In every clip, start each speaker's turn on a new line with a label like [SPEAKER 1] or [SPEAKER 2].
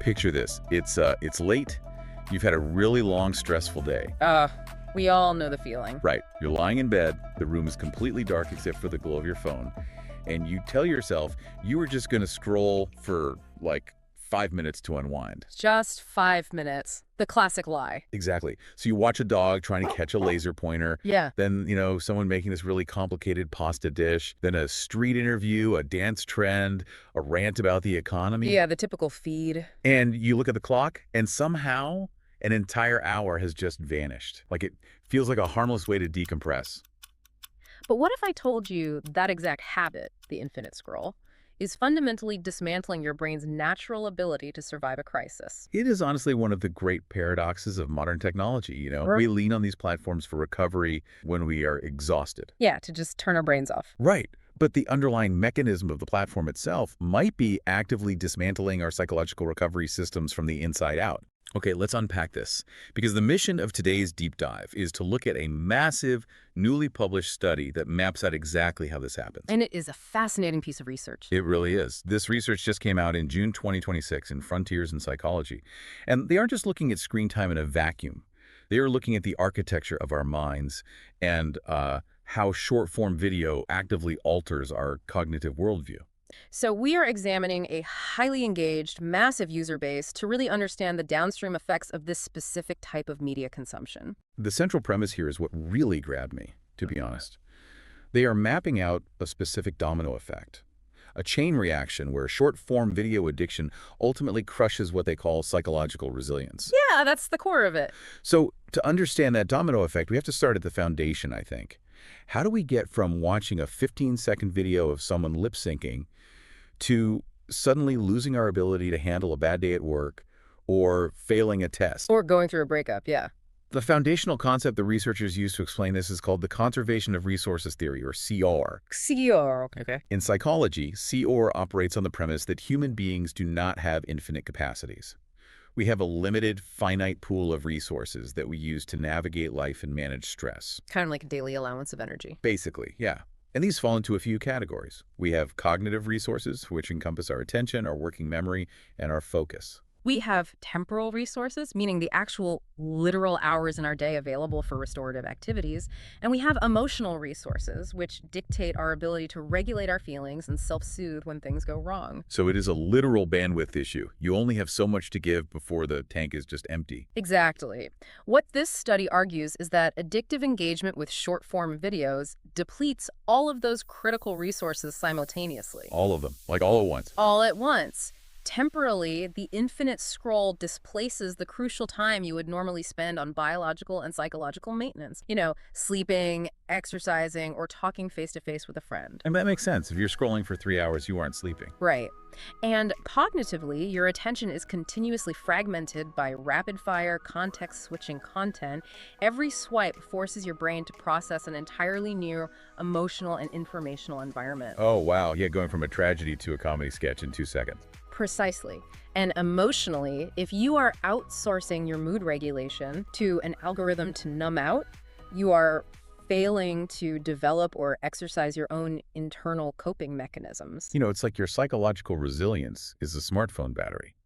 [SPEAKER 1] Picture this. It's late. You've had a really long, stressful day.
[SPEAKER 2] We all know the feeling.
[SPEAKER 1] Right. You're lying in bed. The room is completely dark except for the glow of your phone. And you tell yourself you were just going to scroll for like 5 minutes to unwind.
[SPEAKER 2] Just 5 minutes. The classic lie.
[SPEAKER 1] Exactly. So you watch a dog trying to catch a laser pointer.
[SPEAKER 2] Yeah.
[SPEAKER 1] Then, someone making this really complicated pasta dish. Then a street interview, a dance trend, a rant about the economy.
[SPEAKER 2] Yeah, the typical feed.
[SPEAKER 1] And you look at the clock, and somehow an entire hour has just vanished. Like it feels like a harmless way to decompress.
[SPEAKER 2] But what if I told you that exact habit, the infinite scroll, is fundamentally dismantling your brain's natural ability to survive a crisis?
[SPEAKER 1] It is honestly one of the great paradoxes of modern technology, We lean on these platforms for recovery when we are exhausted.
[SPEAKER 2] Yeah, to just turn our brains off.
[SPEAKER 1] Right. But the underlying mechanism of the platform itself might be actively dismantling our psychological recovery systems from the inside out. Okay, let's unpack this, because the mission of today's deep dive is to look at a massive, newly published study that maps out exactly how this happens.
[SPEAKER 2] And it is a fascinating piece of research.
[SPEAKER 1] It really is. This research just came out in June 2026 in Frontiers in Psychology. And they aren't just looking at screen time in a vacuum. They are looking at the architecture of our minds and how short-form video actively alters our cognitive worldview.
[SPEAKER 2] So we are examining a highly engaged, massive user base to really understand the downstream effects of this specific type of media consumption.
[SPEAKER 1] The central premise here is what really grabbed me, to be honest. They are mapping out a specific domino effect, a chain reaction where short-form video addiction ultimately crushes what they call psychological resilience.
[SPEAKER 2] Yeah, that's the core of it.
[SPEAKER 1] So to understand that domino effect, we have to start at the foundation, I think. How do we get from watching a 15-second video of someone lip-syncing to suddenly losing our ability to handle a bad day at work or failing a test?
[SPEAKER 2] Or going through a breakup, yeah.
[SPEAKER 1] The foundational concept the researchers use to explain this is called the conservation of resources theory, or CR.
[SPEAKER 2] CR, okay.
[SPEAKER 1] In psychology, CR operates on the premise that human beings do not have infinite capacities. We have a limited, finite pool of resources that we use to navigate life and manage stress.
[SPEAKER 2] Kind of like a daily allowance of energy.
[SPEAKER 1] Basically, yeah. And these fall into a few categories. We have cognitive resources, which encompass our attention, our working memory, and our focus.
[SPEAKER 2] We have temporal resources, meaning the actual literal hours in our day available for restorative activities. And we have emotional resources, which dictate our ability to regulate our feelings and self-soothe when things go wrong.
[SPEAKER 1] So it is a literal bandwidth issue. You only have so much to give before the tank is just empty.
[SPEAKER 2] Exactly. What this study argues is that addictive engagement with short-form videos depletes all of those critical resources simultaneously.
[SPEAKER 1] All of them, like all at once.
[SPEAKER 2] All at once. Temporally, the infinite scroll displaces the crucial time you would normally spend on biological and psychological maintenance. Sleeping, exercising, or talking face-to-face with a friend.
[SPEAKER 1] And that makes sense. If you're scrolling for 3 hours, you aren't sleeping.
[SPEAKER 2] Right. And cognitively, your attention is continuously fragmented by rapid-fire, context-switching content. Every swipe forces your brain to process an entirely new emotional and informational environment.
[SPEAKER 1] Oh, wow. Yeah, going from a tragedy to a comedy sketch in 2 seconds.
[SPEAKER 2] Precisely. And emotionally, if you are outsourcing your mood regulation to an algorithm to numb out, you are failing to develop or exercise your own internal coping mechanisms.
[SPEAKER 1] It's like your psychological resilience is a smartphone battery.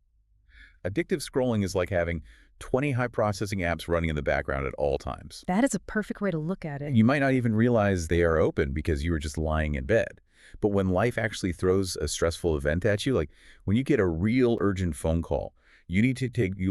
[SPEAKER 1] Addictive scrolling is like having 20 high-processing apps running in the background at all times.
[SPEAKER 2] That is a perfect way to look at it.
[SPEAKER 1] You might not even realize they are open because you were just lying in bed. But when life actually throws a stressful event at you, like when you get a real urgent phone call, you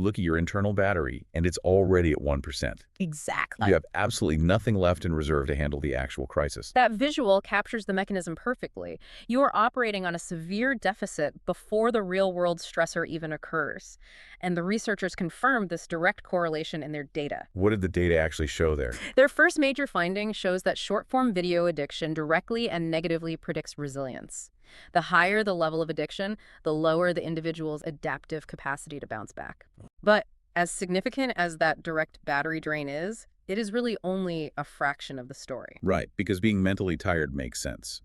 [SPEAKER 1] look at your internal battery and it's already at 1%.
[SPEAKER 2] Exactly.
[SPEAKER 1] You have absolutely nothing left in reserve to handle the actual crisis.
[SPEAKER 2] That visual captures the mechanism perfectly. You are operating on a severe deficit before the real-world stressor even occurs. And the researchers confirmed this direct correlation in their data.
[SPEAKER 1] What did the data actually show there?
[SPEAKER 2] Their first major finding shows that short-form video addiction directly and negatively predicts resilience. The higher the level of addiction, the lower the individual's adaptive capacity to bounce back. But as significant as that direct battery drain is, it is really only a fraction of the story.
[SPEAKER 1] Right, because being mentally tired makes sense.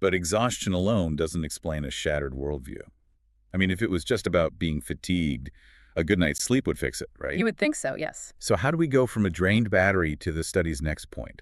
[SPEAKER 1] But exhaustion alone doesn't explain a shattered worldview. I mean, if it was just about being fatigued, a good night's sleep would fix it, right?
[SPEAKER 2] You would think so, yes.
[SPEAKER 1] So how do we go from a drained battery to the study's next point?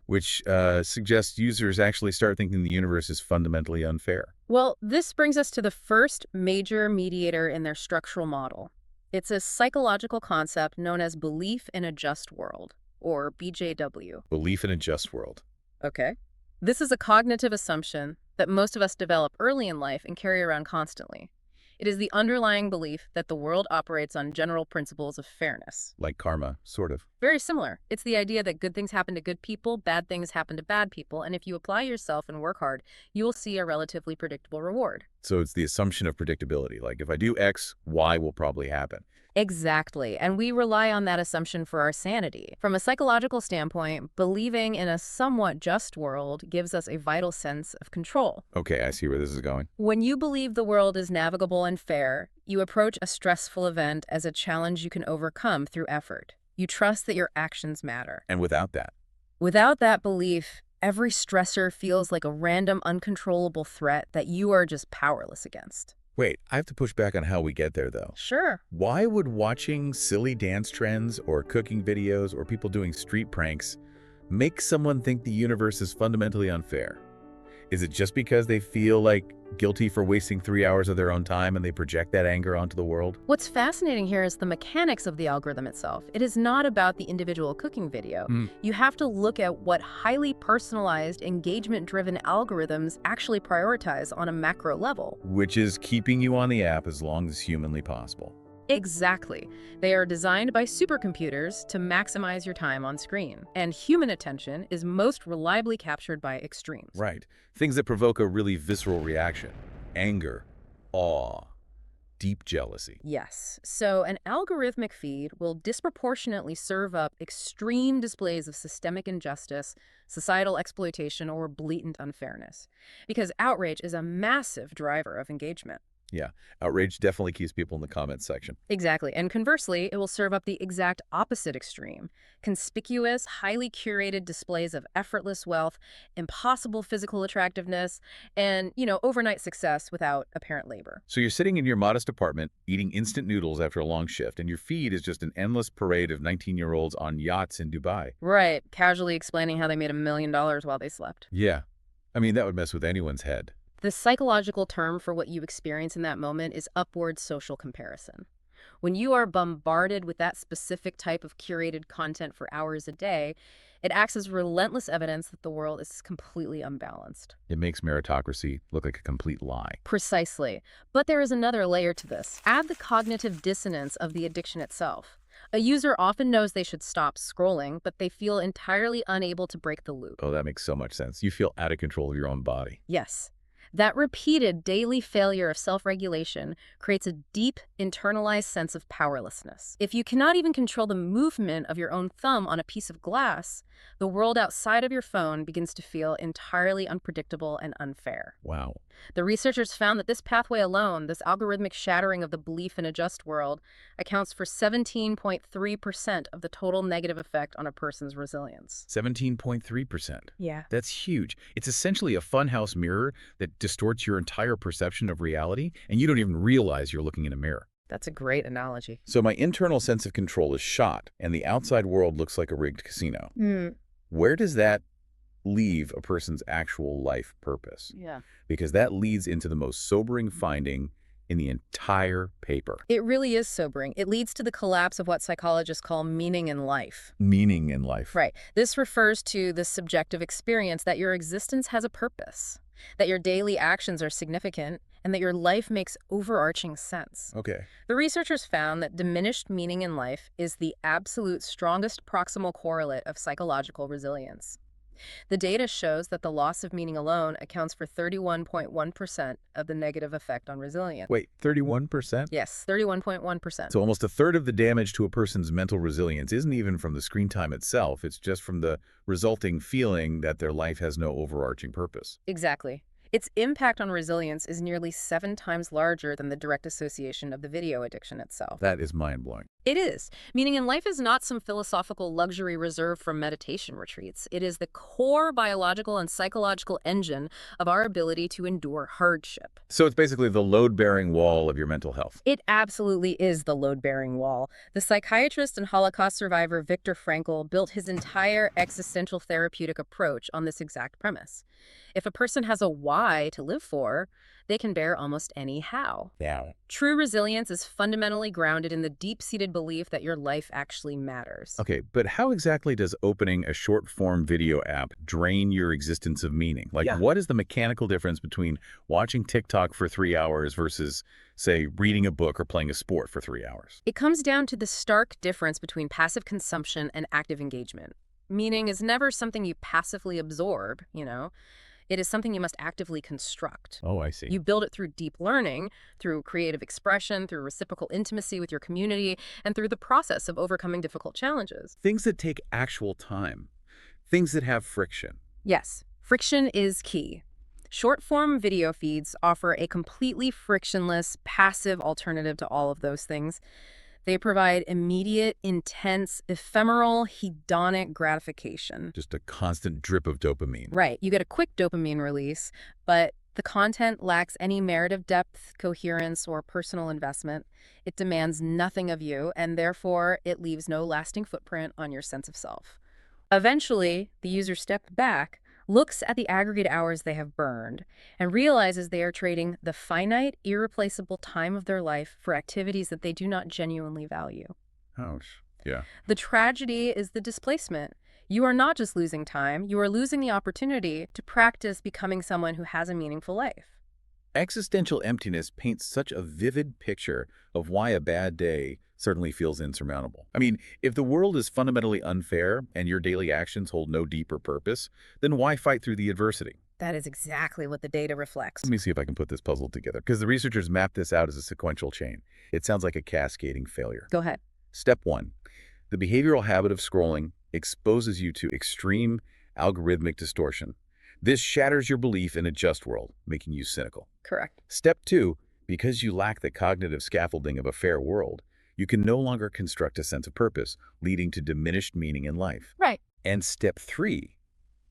[SPEAKER 1] which suggests users actually start thinking the universe is fundamentally unfair.
[SPEAKER 2] Well, this brings us to the first major mediator in their structural model. It's a psychological concept known as belief in a just world, or BJW.
[SPEAKER 1] Belief in a just world.
[SPEAKER 2] Okay. This is a cognitive assumption that most of us develop early in life and carry around constantly. It is the underlying belief that the world operates on general principles of fairness.
[SPEAKER 1] Like karma, sort of.
[SPEAKER 2] Very similar. It's the idea that good things happen to good people, bad things happen to bad people, and if you apply yourself and work hard, you will see a relatively predictable reward.
[SPEAKER 1] So it's the assumption of predictability. Like if I do X, Y will probably happen.
[SPEAKER 2] Exactly, and we rely on that assumption for our sanity. From a psychological standpoint, believing in a somewhat just world gives us a vital sense of control.
[SPEAKER 1] Okay, I see where this is going.
[SPEAKER 2] When you believe the world is navigable and fair, you approach a stressful event as a challenge you can overcome through effort. You trust that your actions matter.
[SPEAKER 1] And without
[SPEAKER 2] That belief, every stressor feels like a random, uncontrollable threat that you are just powerless against.
[SPEAKER 1] Wait, I have to push back on how we get there, though.
[SPEAKER 2] Sure.
[SPEAKER 1] Why would watching silly dance trends or cooking videos or people doing street pranks make someone think the universe is fundamentally unfair? Is it just because they feel like guilty for wasting 3 hours of their own time and they project that anger onto the world?
[SPEAKER 2] What's fascinating here is the mechanics of the algorithm itself. It is not about the individual cooking video. You have to look at what highly personalized, engagement-driven algorithms actually prioritize on a macro level.
[SPEAKER 1] Which is keeping you on the app as long as humanly possible.
[SPEAKER 2] Exactly. They are designed by supercomputers to maximize your time on screen. And human attention is most reliably captured by extremes.
[SPEAKER 1] Right. Things that provoke a really visceral reaction. Anger, awe, deep jealousy.
[SPEAKER 2] Yes. So an algorithmic feed will disproportionately serve up extreme displays of systemic injustice, societal exploitation, or blatant unfairness. Because outrage is a massive driver of engagement.
[SPEAKER 1] Yeah, outrage definitely keeps people in the comments section.
[SPEAKER 2] Exactly. And conversely, it will serve up the exact opposite extreme. Conspicuous, highly curated displays of effortless wealth, impossible physical attractiveness, and, overnight success without apparent labor.
[SPEAKER 1] So you're sitting in your modest apartment, eating instant noodles after a long shift, and your feed is just an endless parade of 19-year-olds on yachts in Dubai.
[SPEAKER 2] Right. Casually explaining how they made $1 million while they slept.
[SPEAKER 1] Yeah. I mean, that would mess with anyone's head.
[SPEAKER 2] The psychological term for what you experience in that moment is upward social comparison. When you are bombarded with that specific type of curated content for hours a day, it acts as relentless evidence that the world is completely unbalanced.
[SPEAKER 1] It makes meritocracy look like a complete lie.
[SPEAKER 2] Precisely. But there is another layer to this. Add the cognitive dissonance of the addiction itself. A user often knows they should stop scrolling, but they feel entirely unable to break the loop.
[SPEAKER 1] Oh, that makes so much sense. You feel out of control of your own body.
[SPEAKER 2] Yes. That repeated daily failure of self-regulation creates a deep, internalized sense of powerlessness. If you cannot even control the movement of your own thumb on a piece of glass, the world outside of your phone begins to feel entirely unpredictable and unfair.
[SPEAKER 1] Wow.
[SPEAKER 2] The researchers found that this pathway alone, this algorithmic shattering of the belief in a just world, accounts for 17.3% of the total negative effect on a person's resilience.
[SPEAKER 1] 17.3%.
[SPEAKER 2] Yeah.
[SPEAKER 1] That's huge. It's essentially a funhouse mirror that distorts your entire perception of reality, and you don't even realize you're looking in a mirror.
[SPEAKER 2] That's a great analogy.
[SPEAKER 1] So my internal sense of control is shot, and the outside world looks like a rigged casino. Where does that leave a person's actual life purpose?
[SPEAKER 2] Yeah.
[SPEAKER 1] Because that leads into the most sobering finding in the entire paper.
[SPEAKER 2] It really is sobering. It leads to the collapse of what psychologists call meaning in life.
[SPEAKER 1] Meaning in life.
[SPEAKER 2] Right. This refers to the subjective experience that your existence has a purpose, that your daily actions are significant, and that your life makes overarching sense.
[SPEAKER 1] Okay.
[SPEAKER 2] The researchers found that diminished meaning in life is the absolute strongest proximal correlate of psychological resilience. The data shows that the loss of meaning alone accounts for 31.1% of the negative effect on resilience.
[SPEAKER 1] Wait, 31%?
[SPEAKER 2] Yes, 31.1%.
[SPEAKER 1] So almost a third of the damage to a person's mental resilience isn't even from the screen time itself. It's just from the resulting feeling that their life has no overarching purpose.
[SPEAKER 2] Exactly. Its impact on resilience is nearly 7 times larger than the direct association of the video addiction itself.
[SPEAKER 1] That is mind-blowing.
[SPEAKER 2] It is, meaning in life is not some philosophical luxury reserved for meditation retreats. It is the core biological and psychological engine of our ability to endure hardship.
[SPEAKER 1] So it's basically the load-bearing wall of your mental health.
[SPEAKER 2] It absolutely is the load-bearing wall. The psychiatrist and Holocaust survivor Viktor Frankl built his entire existential therapeutic approach on this exact premise. If a person has a why to live for, they can bear almost any how.
[SPEAKER 1] Yeah.
[SPEAKER 2] True resilience is fundamentally grounded in the deep-seated belief that your life actually matters.
[SPEAKER 1] Okay, but how exactly does opening a short-form video app drain your existence of meaning? Like, what is the mechanical difference between watching TikTok for 3 hours versus, say, reading a book or playing a sport for 3 hours?
[SPEAKER 2] It comes down to the stark difference between passive consumption and active engagement. Meaning is never something you passively absorb, It is something you must actively construct.
[SPEAKER 1] Oh, I see.
[SPEAKER 2] You build it through deep learning, through creative expression, through reciprocal intimacy with your community, and through the process of overcoming difficult challenges.
[SPEAKER 1] Things that take actual time. Things that have friction.
[SPEAKER 2] Yes, friction is key. Short-form video feeds offer a completely frictionless, passive alternative to all of those things. They provide immediate, intense, ephemeral, hedonic gratification.
[SPEAKER 1] Just a constant drip of dopamine.
[SPEAKER 2] Right. You get a quick dopamine release, but the content lacks any narrative depth, coherence, or personal investment. It demands nothing of you, and therefore it leaves no lasting footprint on your sense of self. Eventually, the user steps back, looks at the aggregate hours they have burned, and realizes they are trading the finite, irreplaceable time of their life for activities that they do not genuinely value.
[SPEAKER 1] Ouch. Yeah.
[SPEAKER 2] The tragedy is the displacement. You are not just losing time, you are losing the opportunity to practice becoming someone who has a meaningful life.
[SPEAKER 1] Existential emptiness paints such a vivid picture of why a bad day certainly feels insurmountable. I mean, if the world is fundamentally unfair and your daily actions hold no deeper purpose, then why fight through the adversity?
[SPEAKER 2] That is exactly what the data reflects.
[SPEAKER 1] Let me see if I can put this puzzle together, because the researchers mapped this out as a sequential chain. It sounds like a cascading failure.
[SPEAKER 2] Go ahead.
[SPEAKER 1] Step 1. The behavioral habit of scrolling exposes you to extreme algorithmic distortion. This shatters your belief in a just world, making you cynical.
[SPEAKER 2] Correct.
[SPEAKER 1] Step 2. Because you lack the cognitive scaffolding of a fair world, you can no longer construct a sense of purpose, leading to diminished meaning in life.
[SPEAKER 2] Right.
[SPEAKER 1] And step 3.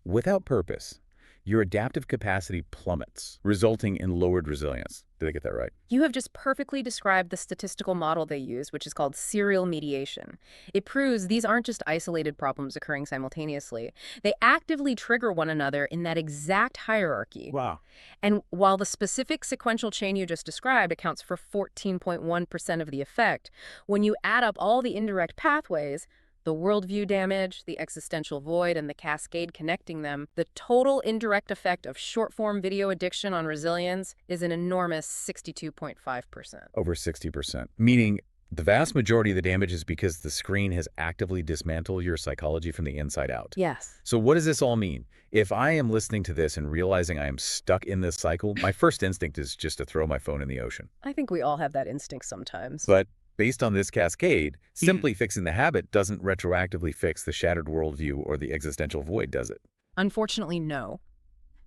[SPEAKER 1] Without purpose, your adaptive capacity plummets, resulting in lowered resilience. Did I get that right?
[SPEAKER 2] You have just perfectly described the statistical model they use, which is called serial mediation. It proves these aren't just isolated problems occurring simultaneously. They actively trigger one another in that exact hierarchy.
[SPEAKER 1] Wow.
[SPEAKER 2] And while the specific sequential chain you just described accounts for 14.1% of the effect, when you add up all the indirect pathways, the worldview damage, the existential void, and the cascade connecting them, the total indirect effect of short-form video addiction on resilience is an enormous 62.5%.
[SPEAKER 1] Over 60%. Meaning the vast majority of the damage is because the screen has actively dismantled your psychology from the inside out.
[SPEAKER 2] Yes.
[SPEAKER 1] So what does this all mean? If I am listening to this and realizing I am stuck in this cycle, my first instinct is just to throw my phone in the ocean.
[SPEAKER 2] I think we all have that instinct sometimes.
[SPEAKER 1] But based on this cascade, simply fixing the habit doesn't retroactively fix the shattered worldview or the existential void, does it?
[SPEAKER 2] Unfortunately, no.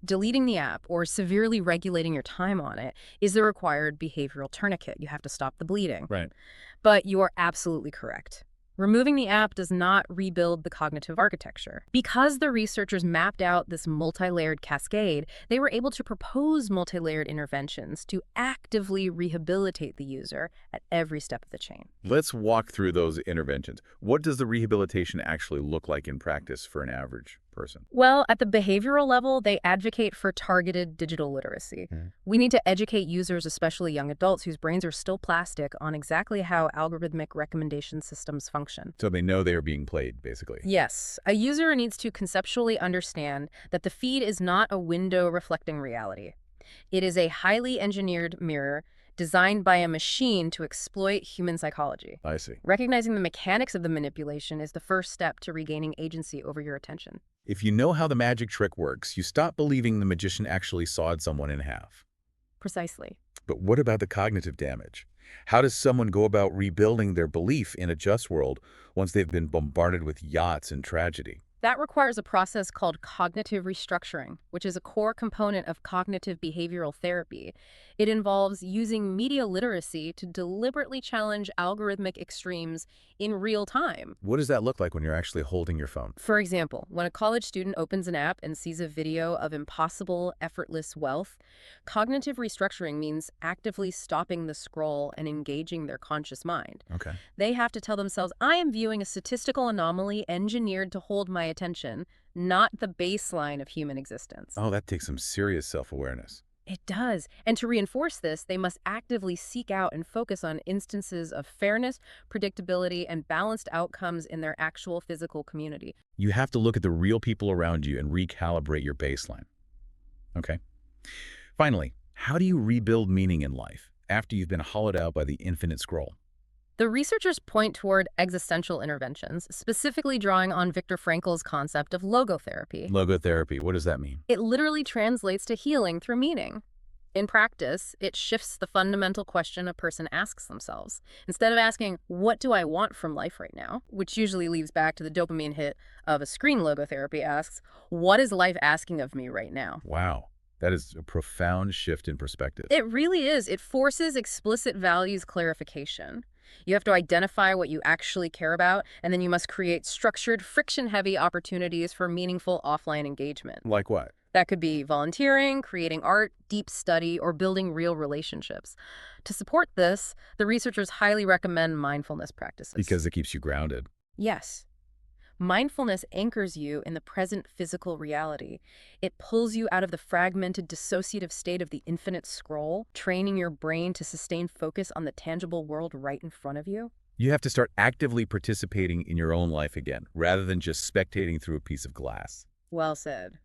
[SPEAKER 2] Deleting the app or severely regulating your time on it is the required behavioral tourniquet. You have to stop the bleeding.
[SPEAKER 1] Right.
[SPEAKER 2] But you are absolutely correct. Removing the app does not rebuild the cognitive architecture. Because the researchers mapped out this multi-layered cascade, they were able to propose multi-layered interventions to actively rehabilitate the user at every step of the chain.
[SPEAKER 1] Let's walk through those interventions. What does the rehabilitation actually look like in practice for an average person?
[SPEAKER 2] Well, at the behavioral level, they advocate for targeted digital literacy. We need to educate users, especially young adults whose brains are still plastic, on exactly how algorithmic recommendation systems function.
[SPEAKER 1] So they know they are being played, basically.
[SPEAKER 2] Yes, a user needs to conceptually understand that the feed is not a window reflecting reality. It is a highly engineered mirror designed by a machine to exploit human psychology.
[SPEAKER 1] I see.
[SPEAKER 2] Recognizing the mechanics of the manipulation is the first step to regaining agency over your attention.
[SPEAKER 1] If you know how the magic trick works, you stop believing the magician actually sawed someone in half.
[SPEAKER 2] Precisely.
[SPEAKER 1] But what about the cognitive damage? How does someone go about rebuilding their belief in a just world once they've been bombarded with yachts and tragedy?
[SPEAKER 2] That requires a process called cognitive restructuring, which is a core component of cognitive behavioral therapy. It involves using media literacy to deliberately challenge algorithmic extremes in real time.
[SPEAKER 1] What does that look like when you're actually holding your phone?
[SPEAKER 2] For example, when a college student opens an app and sees a video of impossible, effortless wealth, cognitive restructuring means actively stopping the scroll and engaging their conscious mind.
[SPEAKER 1] Okay.
[SPEAKER 2] They have to tell themselves, I am viewing a statistical anomaly engineered to hold my attention, not the baseline of human existence.
[SPEAKER 1] Oh, that takes some serious self-awareness.
[SPEAKER 2] It does. And to reinforce this, they must actively seek out and focus on instances of fairness, predictability, and balanced outcomes in their actual physical community.
[SPEAKER 1] You have to look at the real people around you and recalibrate your baseline. Okay. Finally, how do you rebuild meaning in life after you've been hollowed out by the infinite scroll?
[SPEAKER 2] The researchers point toward existential interventions, specifically drawing on Viktor Frankl's concept of logotherapy.
[SPEAKER 1] Logotherapy, what does that mean?
[SPEAKER 2] It literally translates to healing through meaning. In practice, it shifts the fundamental question a person asks themselves. Instead of asking, what do I want from life right now? Which usually leads back to the dopamine hit of a screen, logotherapy asks, what is life asking of me right now?
[SPEAKER 1] Wow, that is a profound shift in perspective.
[SPEAKER 2] It really is. It forces explicit values clarification. You have to identify what you actually care about, and then you must create structured, friction-heavy opportunities for meaningful offline engagement.
[SPEAKER 1] Like what?
[SPEAKER 2] That could be volunteering, creating art, deep study, or building real relationships. To support this, the researchers highly recommend mindfulness practices.
[SPEAKER 1] Because it keeps you grounded.
[SPEAKER 2] Yes. Mindfulness anchors you in the present physical reality. It pulls you out of the fragmented, dissociative state of the infinite scroll, training your brain to sustain focus on the tangible world right in front of you.
[SPEAKER 1] You have to start actively participating in your own life again, rather than just spectating through a piece of glass.
[SPEAKER 2] Well said.